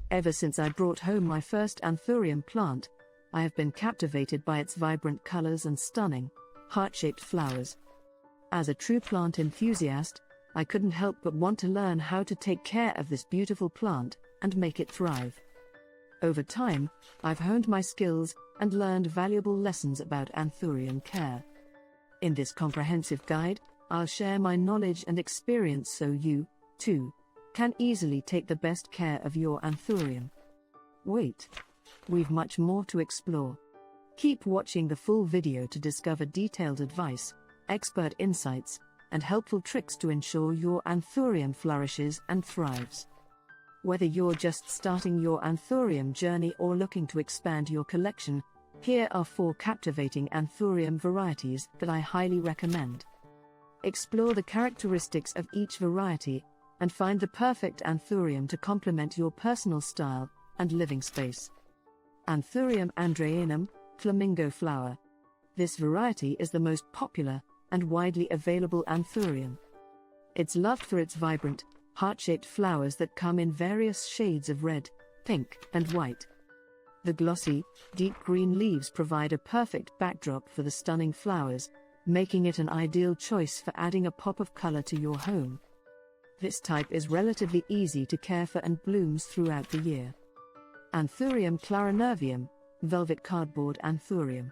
Ever since I brought home my first Anthurium plant, I have been captivated by its vibrant colors and stunning, heart-shaped flowers. As a true plant enthusiast, I couldn't help but want to learn how to take care of this beautiful plant and make it thrive. Over time, I've honed my skills and learned valuable lessons about Anthurium care. In this comprehensive guide, I'll share my knowledge and experience so you, too, can easily take the best care of your Anthurium. Wait, we've much more to explore. Keep watching the full video to discover detailed advice, expert insights, and helpful tricks to ensure your Anthurium flourishes and thrives. Whether you're just starting your Anthurium journey or looking to expand your collection, here are 4 captivating Anthurium varieties that I highly recommend. Explore the characteristics of each variety and find the perfect Anthurium to complement your personal style and living space. Anthurium andreanum, flamingo flower. This variety is the most popular and widely available Anthurium. It's loved for its vibrant, heart-shaped flowers that come in various shades of red, pink, and white. The glossy, deep green leaves provide a perfect backdrop for the stunning flowers, making it an ideal choice for adding a pop of color to your home. This type is relatively easy to care for and blooms throughout the year. Anthurium clarinervium, velvet cardboard Anthurium.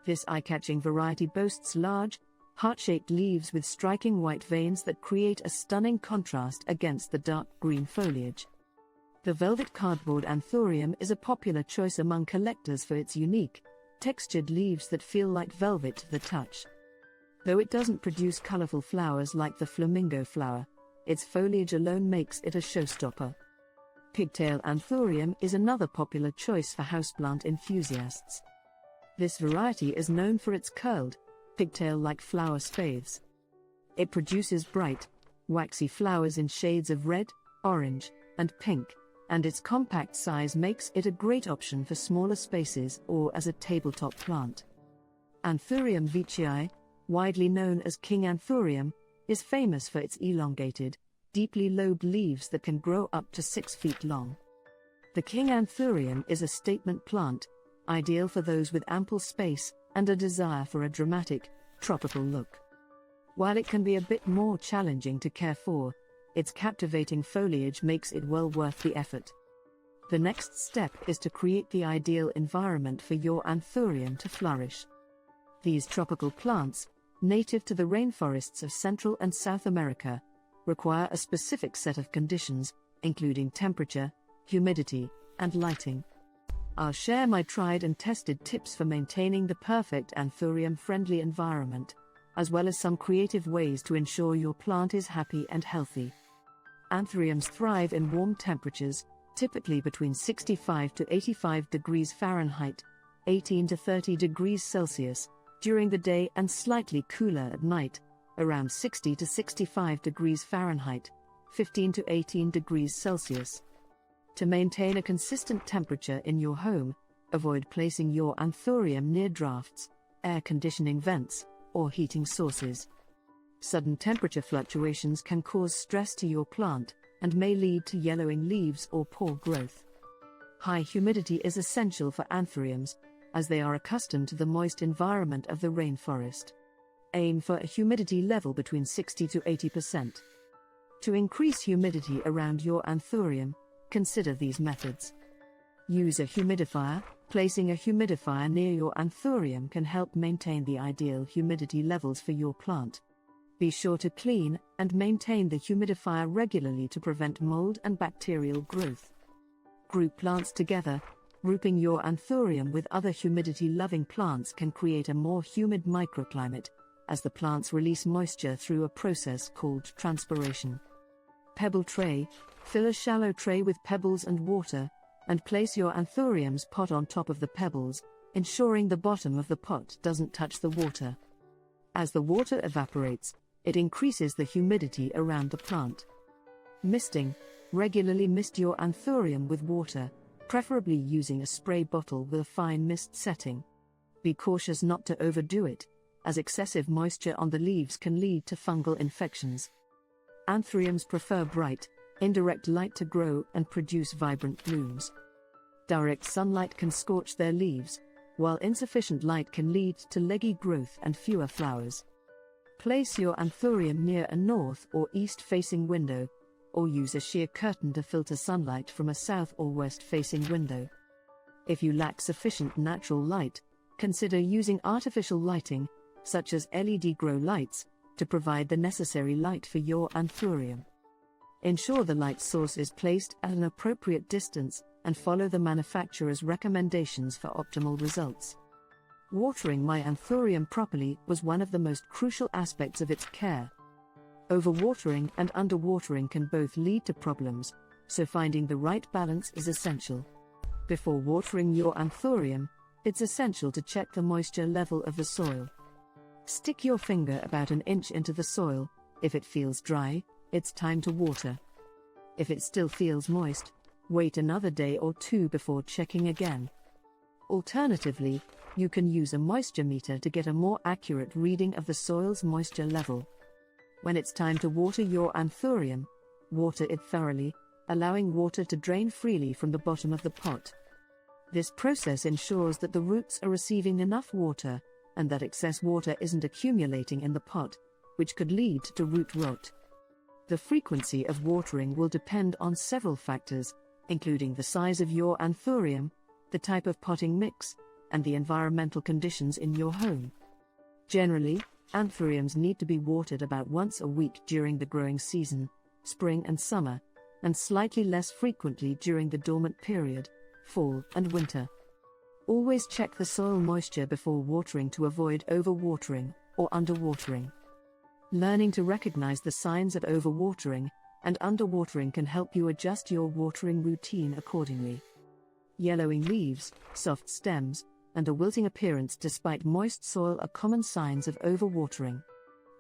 This eye-catching variety boasts large, heart-shaped leaves with striking white veins that create a stunning contrast against the dark green foliage. The velvet cardboard Anthurium is a popular choice among collectors for its unique, textured leaves that feel like velvet to the touch. Though it doesn't produce colorful flowers like the flamingo flower, its foliage alone makes it a showstopper. Pigtail Anthurium is another popular choice for houseplant enthusiasts. This variety is known for its curled, pigtail-like flower spathes. It produces bright, waxy flowers in shades of red, orange, and pink, and its compact size makes it a great option for smaller spaces or as a tabletop plant. Anthurium veitchii, widely known as King Anthurium, is famous for its elongated, deeply lobed leaves that can grow up to 6 feet long. The King Anthurium is a statement plant, ideal for those with ample space and a desire for a dramatic, tropical look. While it can be a bit more challenging to care for, its captivating foliage makes it well worth the effort. The next step is to create the ideal environment for your Anthurium to flourish. These tropical plants, native to the rainforests of Central and South America, require a specific set of conditions, including temperature, humidity, and lighting. I'll share my tried and tested tips for maintaining the perfect Anthurium-friendly environment, as well as some creative ways to ensure your plant is happy and healthy. Anthuriums thrive in warm temperatures, typically between 65 to 85 degrees Fahrenheit, 18 to 30 degrees Celsius, during the day and slightly cooler at night, around 60 to 65 degrees Fahrenheit, 15 to 18 degrees Celsius. To maintain a consistent temperature in your home, avoid placing your Anthurium near drafts, air conditioning vents, or heating sources. Sudden temperature fluctuations can cause stress to your plant and may lead to yellowing leaves or poor growth. High humidity is essential for Anthuriums, as they are accustomed to the moist environment of the rainforest. Aim for a humidity level between 60 to 80%. To increase humidity around your Anthurium, consider these methods. Use a humidifier. Placing a humidifier near your Anthurium can help maintain the ideal humidity levels for your plant. Be sure to clean and maintain the humidifier regularly to prevent mold and bacterial growth. Group plants together. Grouping your Anthurium with other humidity-loving plants can create a more humid microclimate, as the plants release moisture through a process called transpiration. Pebble tray. Fill a shallow tray with pebbles and water, and place your Anthurium's pot on top of the pebbles, ensuring the bottom of the pot doesn't touch the water. As the water evaporates, it increases the humidity around the plant. Misting. Regularly mist your Anthurium with water, preferably using a spray bottle with a fine mist setting. Be cautious not to overdo it, as excessive moisture on the leaves can lead to fungal infections. Anthuriums prefer bright, indirect light to grow and produce vibrant blooms. Direct sunlight can scorch their leaves, while insufficient light can lead to leggy growth and fewer flowers. Place your Anthurium near a north or east-facing window, or use a sheer curtain to filter sunlight from a south or west-facing window. If you lack sufficient natural light, consider using artificial lighting, such as LED grow lights, to provide the necessary light for your Anthurium. Ensure the light source is placed at an appropriate distance and follow the manufacturer's recommendations for optimal results. Watering my Anthurium properly was one of the most crucial aspects of its care. Overwatering and underwatering can both lead to problems, so finding the right balance is essential. Before watering your Anthurium, it's essential to check the moisture level of the soil. Stick your finger about an inch into the soil. If it feels dry, it's time to water. If it still feels moist, wait another day or two before checking again. Alternatively, you can use a moisture meter to get a more accurate reading of the soil's moisture level. When it's time to water your Anthurium, water it thoroughly, allowing water to drain freely from the bottom of the pot. This process ensures that the roots are receiving enough water, and that excess water isn't accumulating in the pot, which could lead to root rot. The frequency of watering will depend on several factors, including the size of your Anthurium, the type of potting mix, and the environmental conditions in your home. Generally, Anthuriums need to be watered about once a week during the growing season, spring and summer, and slightly less frequently during the dormant period, fall and winter. Always check the soil moisture before watering to avoid overwatering or underwatering. Learning to recognize the signs of overwatering and underwatering can help you adjust your watering routine accordingly. Yellowing leaves, soft stems, and a wilting appearance despite moist soil are common signs of overwatering.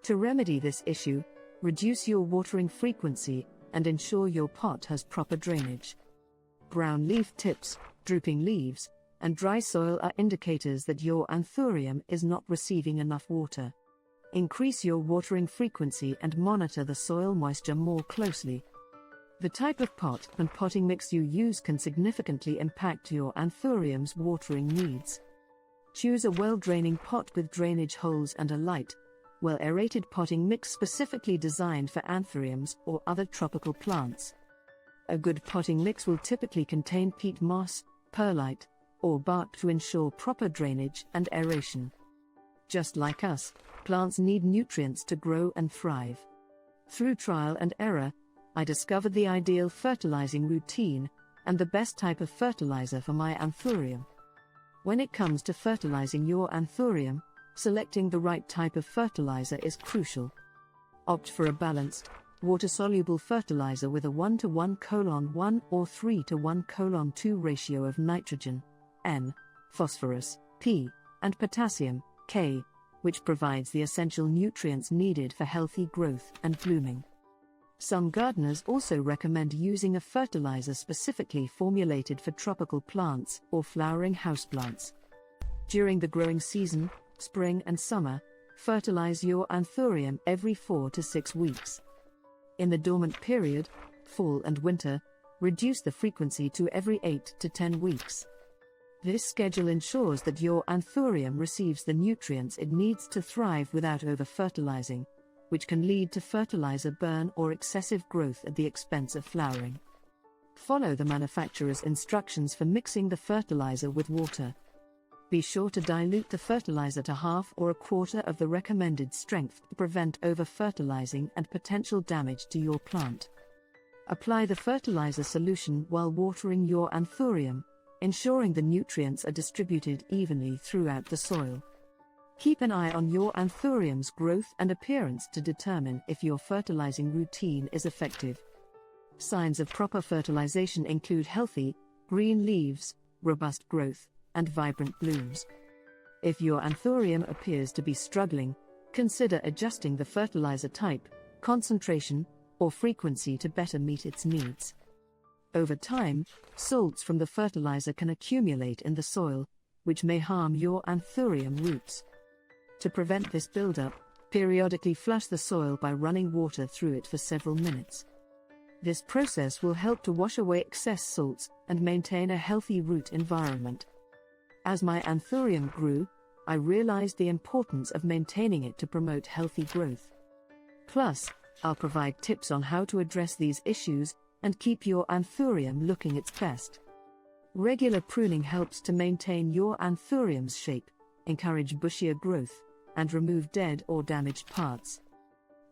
To remedy this issue, reduce your watering frequency and ensure your pot has proper drainage. Brown leaf tips, drooping leaves, and dry soil are indicators that your Anthurium is not receiving enough water. Increase your watering frequency and monitor the soil moisture more closely. The type of pot and potting mix you use can significantly impact your Anthurium's watering needs. Choose a well-draining pot with drainage holes and a light, well-aerated potting mix specifically designed for Anthuriums or other tropical plants. A good potting mix will typically contain peat moss, perlite, or bark to ensure proper drainage and aeration. Just like us, plants need nutrients to grow and thrive. Through trial and error, I discovered the ideal fertilizing routine and the best type of fertilizer for my Anthurium. When it comes to fertilizing your Anthurium, selecting the right type of fertilizer is crucial. Opt for a balanced, water-soluble fertilizer with a 1:1:1 or 3:1:2 ratio of nitrogen, N, phosphorus, P, and potassium, K, which provides the essential nutrients needed for healthy growth and blooming. Some gardeners also recommend using a fertilizer specifically formulated for tropical plants or flowering houseplants. During the growing season, spring and summer, fertilize your Anthurium every 4 to 6 weeks. In the dormant period, fall and winter, reduce the frequency to every 8 to 10 weeks. This schedule ensures that your Anthurium receives the nutrients it needs to thrive without over-fertilizing, which can lead to fertilizer burn or excessive growth at the expense of flowering. Follow the manufacturer's instructions for mixing the fertilizer with water. Be sure to dilute the fertilizer to half or a quarter of the recommended strength to prevent over-fertilizing and potential damage to your plant. Apply the fertilizer solution while watering your Anthurium, ensuring the nutrients are distributed evenly throughout the soil. Keep an eye on your Anthurium's growth and appearance to determine if your fertilizing routine is effective. Signs of proper fertilization include healthy, green leaves, robust growth, and vibrant blooms. If your Anthurium appears to be struggling, consider adjusting the fertilizer type, concentration, or frequency to better meet its needs. Over time, salts from the fertilizer can accumulate in the soil, which may harm your Anthurium roots. To prevent this buildup, periodically flush the soil by running water through it for several minutes. This process will help to wash away excess salts and maintain a healthy root environment. As my Anthurium grew, I realized the importance of maintaining it to promote healthy growth. Plus, I'll provide tips on how to address these issues and keep your Anthurium looking its best. Regular pruning helps to maintain your Anthurium's shape, encourage bushier growth, and remove dead or damaged parts.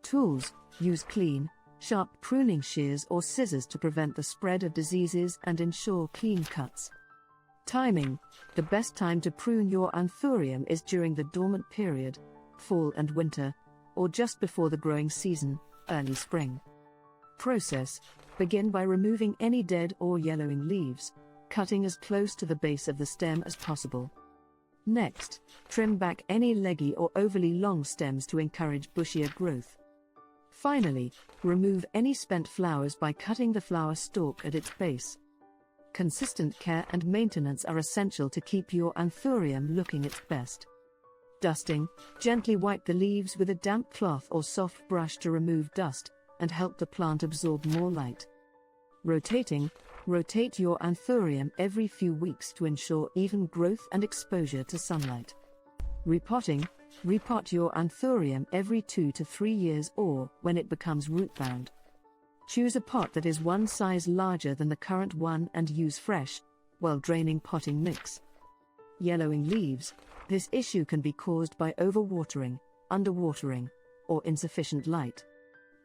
Tools: use clean, sharp pruning shears or scissors to prevent the spread of diseases and ensure clean cuts. Timing: the best time to prune your Anthurium is during the dormant period, fall and winter, or just before the growing season, early spring. Process: begin by removing any dead or yellowing leaves, cutting as close to the base of the stem as possible. Next, trim back any leggy or overly long stems to encourage bushier growth. Finally, remove any spent flowers by cutting the flower stalk at its base. Consistent care and maintenance are essential to keep your Anthurium looking its best. Dusting: gently wipe the leaves with a damp cloth or soft brush to remove dust and help the plant absorb more light. Rotating: rotate your Anthurium every few weeks to ensure even growth and exposure to sunlight. Repotting: repot your Anthurium every 2 to 3 years or when it becomes root-bound. Choose a pot that is one size larger than the current one and use fresh, well-draining potting mix. Yellowing leaves: this issue can be caused by overwatering, underwatering, or insufficient light.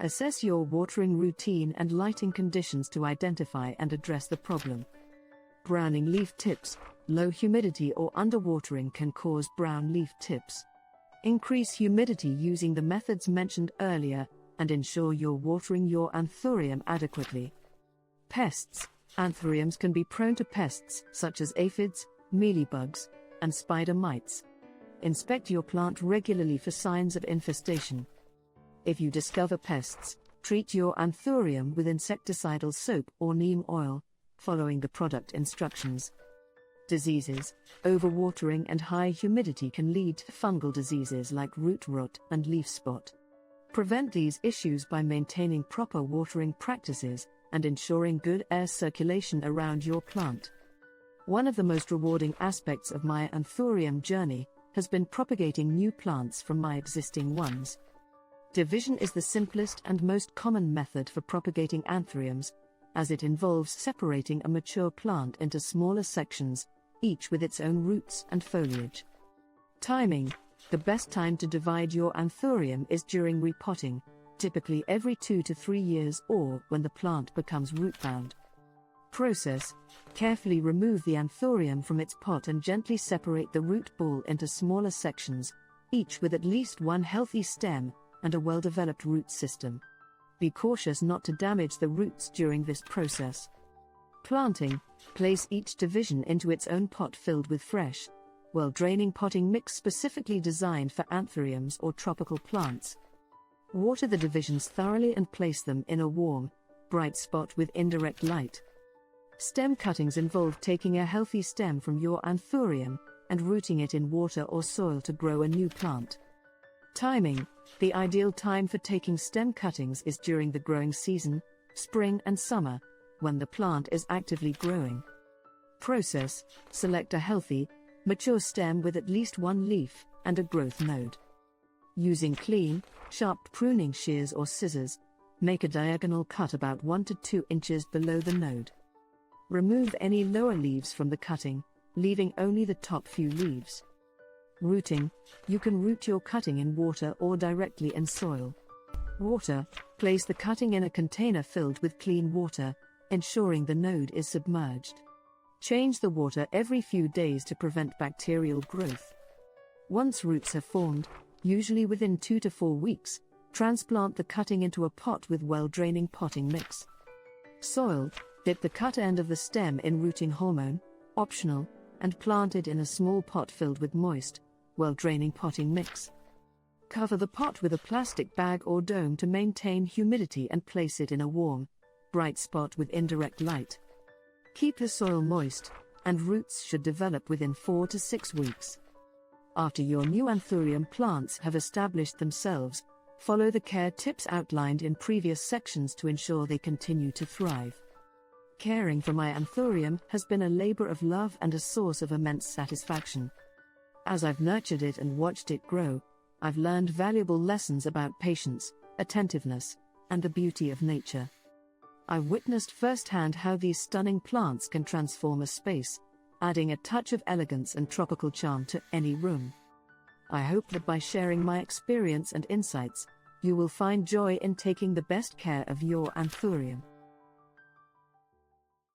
Assess your watering routine and lighting conditions to identify and address the problem. Browning leaf tips: low humidity or underwatering can cause brown leaf tips. Increase humidity using the methods mentioned earlier and ensure you're watering your Anthurium adequately. Pests: Anthuriums can be prone to pests such as aphids, mealybugs, and spider mites. Inspect your plant regularly for signs of infestation. If you discover pests, treat your Anthurium with insecticidal soap or neem oil, following the product instructions. Diseases: overwatering and high humidity can lead to fungal diseases like root rot and leaf spot. Prevent these issues by maintaining proper watering practices and ensuring good air circulation around your plant. One of the most rewarding aspects of my Anthurium journey has been propagating new plants from my existing ones. Division is the simplest and most common method for propagating Anthuriums, as it involves separating a mature plant into smaller sections, each with its own roots and foliage. Timing: the best time to divide your Anthurium is during repotting, typically every 2 to 3 years or when the plant becomes root-bound. Process: carefully remove the Anthurium from its pot and gently separate the root ball into smaller sections, each with at least one healthy stem and a well-developed root system. Be cautious not to damage the roots during this process. Planting: place each division into its own pot filled with fresh, well-draining potting mix specifically designed for Anthuriums or tropical plants. Water the divisions thoroughly and place them in a warm, bright spot with indirect light. Stem cuttings involve taking a healthy stem from your Anthurium and rooting it in water or soil to grow a new plant. Timing: the ideal time for taking stem cuttings is during the growing season, spring and summer, when the plant is actively growing. Process: select a healthy, mature stem with at least one leaf and a growth node. Using clean, sharp pruning shears or scissors, make a diagonal cut about 1 to 2 inches below the node. Remove any lower leaves from the cutting, leaving only the top few leaves. Rooting: you can root your cutting in water or directly in soil. Water: place the cutting in a container filled with clean water, ensuring the node is submerged. Change the water every few days to prevent bacterial growth. Once roots have formed, usually within 2 to 4 weeks, transplant the cutting into a pot with well-draining potting mix. Soil: dip the cut end of the stem in rooting hormone, optional, and plant it in a small pot filled with moist, well-draining potting mix. Cover the pot with a plastic bag or dome to maintain humidity and place it in a warm, bright spot with indirect light. Keep the soil moist, and roots should develop within 4 to 6 weeks. After your new Anthurium plants have established themselves, Follow the care tips outlined in previous sections to ensure they continue to thrive. Caring for my Anthurium has been a labor of love and a source of immense satisfaction. As I've nurtured it and watched it grow, I've learned valuable lessons about patience, attentiveness, and the beauty of nature. I've witnessed firsthand how these stunning plants can transform a space, adding a touch of elegance and tropical charm to any room. I hope that by sharing my experience and insights, you will find joy in taking the best care of your Anthurium.